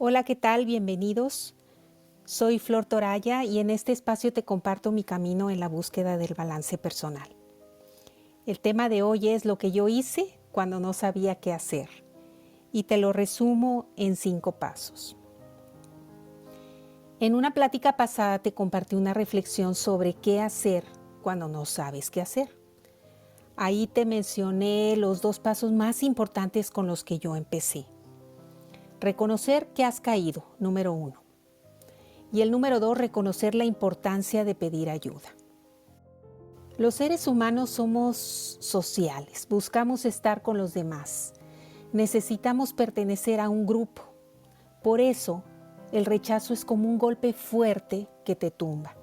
Hola, ¿qué tal? Bienvenidos. Soy Flor Toraya y en este espacio te comparto mi camino en la búsqueda del balance personal. El tema de hoy es lo que yo hice cuando no sabía qué hacer y te lo resumo en 5 pasos. En una plática pasada te compartí una reflexión sobre qué hacer cuando no sabes qué hacer. Ahí te mencioné los 2 pasos más importantes con los que yo empecé. Reconocer que has caído, número 1. Y el número 2, reconocer la importancia de pedir ayuda. Los seres humanos somos sociales, buscamos estar con los demás. Necesitamos pertenecer a un grupo. Por eso, el rechazo es como un golpe fuerte que te tumba.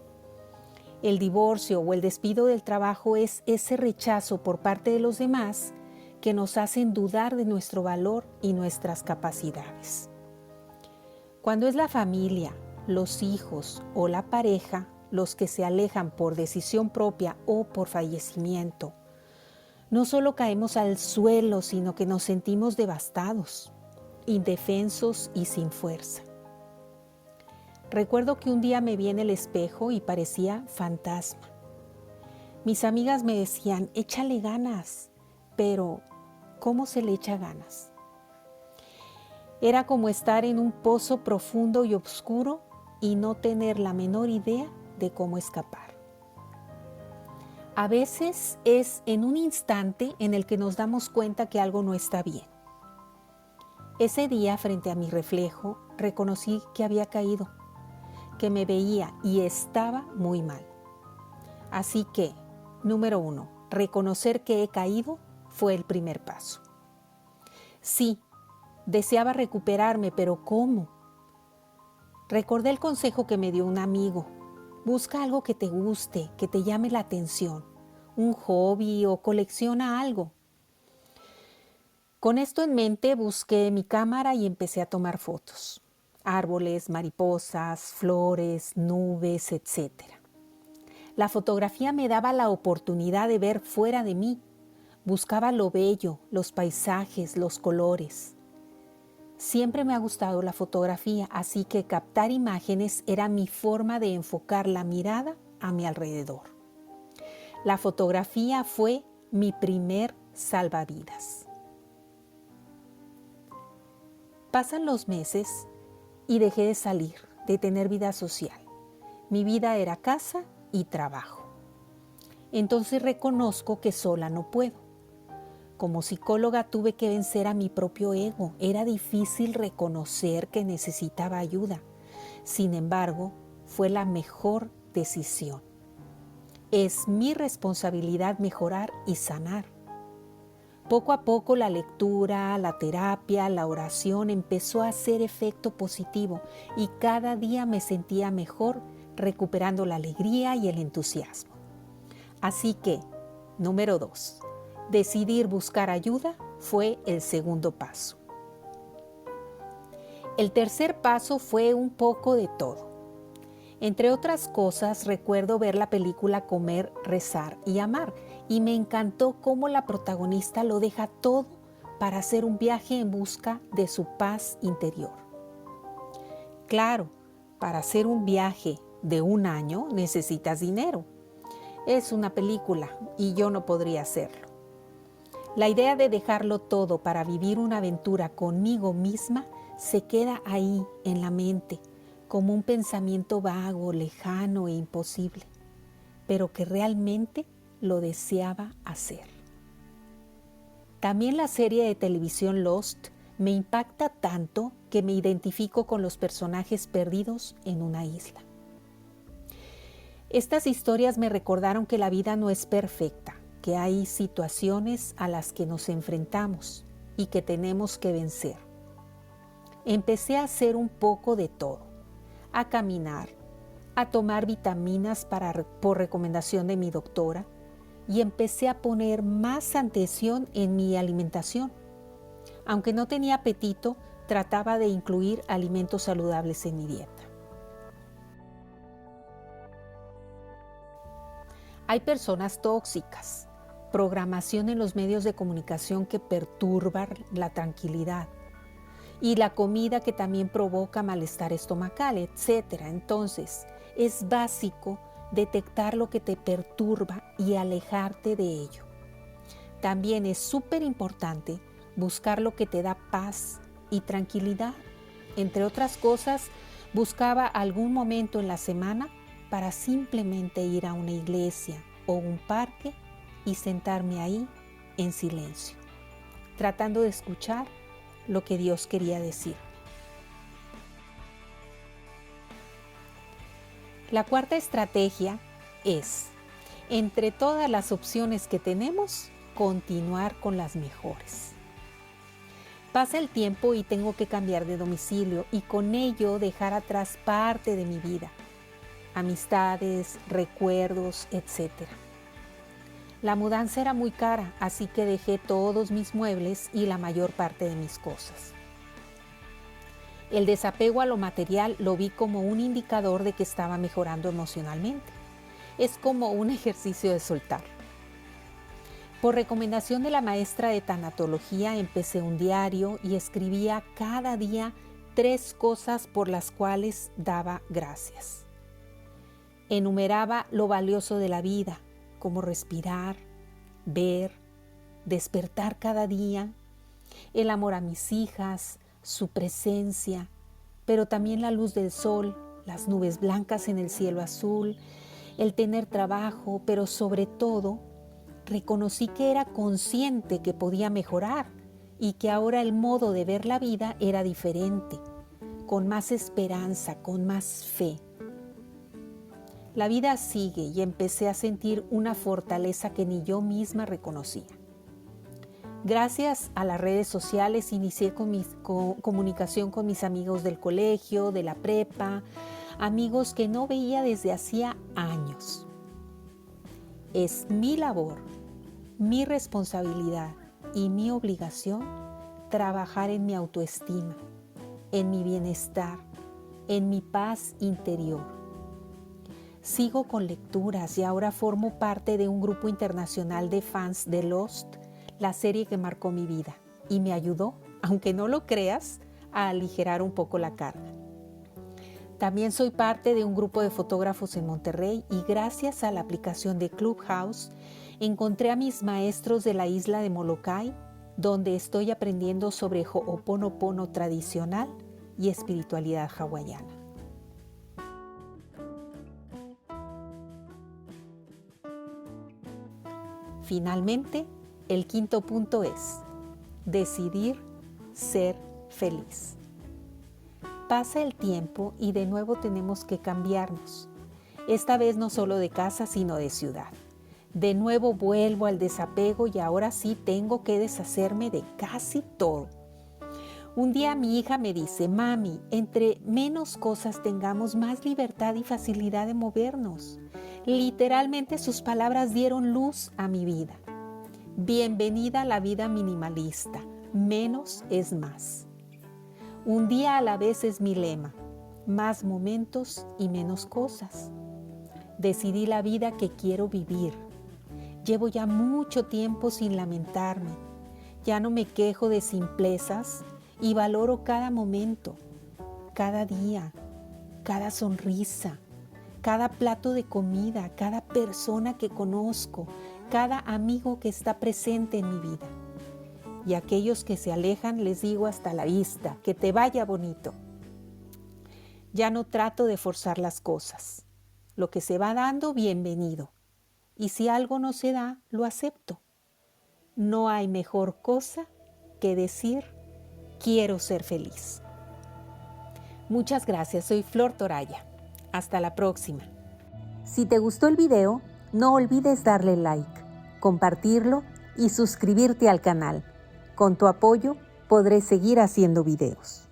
El divorcio o el despido del trabajo es ese rechazo por parte de los demás que nos hacen dudar de nuestro valor y nuestras capacidades. Cuando es la familia, los hijos o la pareja los que se alejan por decisión propia o por fallecimiento, no solo caemos al suelo, sino que nos sentimos devastados, indefensos y sin fuerza. Recuerdo que un día me vi en el espejo y parecía fantasma. Mis amigas me decían, échale ganas, pero ¿cómo se le echa ganas? Era como estar en un pozo profundo y oscuro y no tener la menor idea de cómo escapar. A veces es en un instante en el que nos damos cuenta que algo no está bien. Ese día, frente a mi reflejo, reconocí que había caído, que me veía y estaba muy mal. Así que, número 1, reconocer que he caído fue el primer paso. Sí, deseaba recuperarme, pero ¿cómo? Recordé el consejo que me dio un amigo. Busca algo que te guste, que te llame la atención, un hobby o colecciona algo. Con esto en mente busqué mi cámara y empecé a tomar fotos. Árboles, mariposas, flores, nubes, etc. La fotografía me daba la oportunidad de ver fuera de mí. Buscaba lo bello, los paisajes, los colores. Siempre me ha gustado la fotografía, así que captar imágenes era mi forma de enfocar la mirada a mi alrededor. La fotografía fue mi primer salvavidas. Pasan los meses y dejé de salir, de tener vida social. Mi vida era casa y trabajo. Entonces reconozco que sola no puedo. Como psicóloga tuve que vencer a mi propio ego. Era difícil reconocer que necesitaba ayuda. Sin embargo, fue la mejor decisión. Es mi responsabilidad mejorar y sanar. Poco a poco la lectura, la terapia, la oración empezó a hacer efecto positivo y cada día me sentía mejor, recuperando la alegría y el entusiasmo. Así que, número 2. Decidir buscar ayuda fue el segundo paso. El tercer paso fue un poco de todo. Entre otras cosas, recuerdo ver la película Comer, Rezar y Amar y me encantó cómo la protagonista lo deja todo para hacer un viaje en busca de su paz interior. Claro, para hacer un viaje de 1 año necesitas dinero. Es una película y yo no podría hacerlo. La idea de dejarlo todo para vivir una aventura conmigo misma se queda ahí en la mente, como un pensamiento vago, lejano e imposible, pero que realmente lo deseaba hacer. También la serie de televisión Lost me impacta tanto que me identifico con los personajes perdidos en una isla. Estas historias me recordaron que la vida no es perfecta, que hay situaciones a las que nos enfrentamos y que tenemos que vencer. Empecé a hacer un poco de todo, a caminar, a tomar vitaminas por recomendación de mi doctora y empecé a poner más atención en mi alimentación. Aunque no tenía apetito, trataba de incluir alimentos saludables en mi dieta. Hay personas tóxicas, programación en los medios de comunicación que perturban la tranquilidad y la comida que también provoca malestar estomacal, etc. Entonces, es básico detectar lo que te perturba y alejarte de ello. También es súper importante buscar lo que te da paz y tranquilidad. Entre otras cosas, buscaba algún momento en la semana para simplemente ir a una iglesia o un parque y sentarme ahí en silencio, tratando de escuchar lo que Dios quería decir. La cuarta estrategia es, entre todas las opciones que tenemos, continuar con las mejores. Pasa el tiempo y tengo que cambiar de domicilio y con ello dejar atrás parte de mi vida, amistades, recuerdos, etc. La mudanza era muy cara, así que dejé todos mis muebles y la mayor parte de mis cosas. El desapego a lo material lo vi como un indicador de que estaba mejorando emocionalmente. Es como un ejercicio de soltar. Por recomendación de la maestra de tanatología empecé un diario y escribía cada día 3 cosas por las cuales daba gracias. Enumeraba lo valioso de la vida, como respirar, ver, despertar cada día, el amor a mis hijas, su presencia, pero también la luz del sol, las nubes blancas en el cielo azul, el tener trabajo, pero sobre todo, reconocí que era consciente que podía mejorar y que ahora el modo de ver la vida era diferente, con más esperanza, con más fe. La vida sigue y empecé a sentir una fortaleza que ni yo misma reconocía. Gracias a las redes sociales inicié comunicación con mis amigos del colegio, de la prepa, amigos que no veía desde hacía años. Es mi labor, mi responsabilidad y mi obligación trabajar en mi autoestima, en mi bienestar, en mi paz interior. Sigo con lecturas y ahora formo parte de un grupo internacional de fans de Lost, la serie que marcó mi vida y me ayudó, aunque no lo creas, a aligerar un poco la carga. También soy parte de un grupo de fotógrafos en Monterrey y gracias a la aplicación de Clubhouse encontré a mis maestros de la isla de Molokai, donde estoy aprendiendo sobre Ho'oponopono tradicional y espiritualidad hawaiana. Finalmente, el quinto punto es decidir ser feliz. Pasa el tiempo y de nuevo tenemos que cambiarnos. Esta vez no solo de casa, sino de ciudad. De nuevo vuelvo al desapego y ahora sí tengo que deshacerme de casi todo. Un día mi hija me dice, mami, entre menos cosas tengamos, más libertad y facilidad de movernos. Literalmente sus palabras dieron luz a mi vida. Bienvenida a la vida minimalista, menos es más. Un día a la vez es mi lema, más momentos y menos cosas. Decidí la vida que quiero vivir. Llevo ya mucho tiempo sin lamentarme. Ya no me quejo de simplezas y valoro cada momento, cada día, cada sonrisa, cada plato de comida, cada persona que conozco, cada amigo que está presente en mi vida. Y a aquellos que se alejan les digo hasta la vista, que te vaya bonito. Ya no trato de forzar las cosas. Lo que se va dando, bienvenido. Y si algo no se da, lo acepto. No hay mejor cosa que decir, quiero ser feliz. Muchas gracias, soy Flor Toraya. Hasta la próxima. Si te gustó el video, no olvides darle like, compartirlo y suscribirte al canal. Con tu apoyo podré seguir haciendo videos.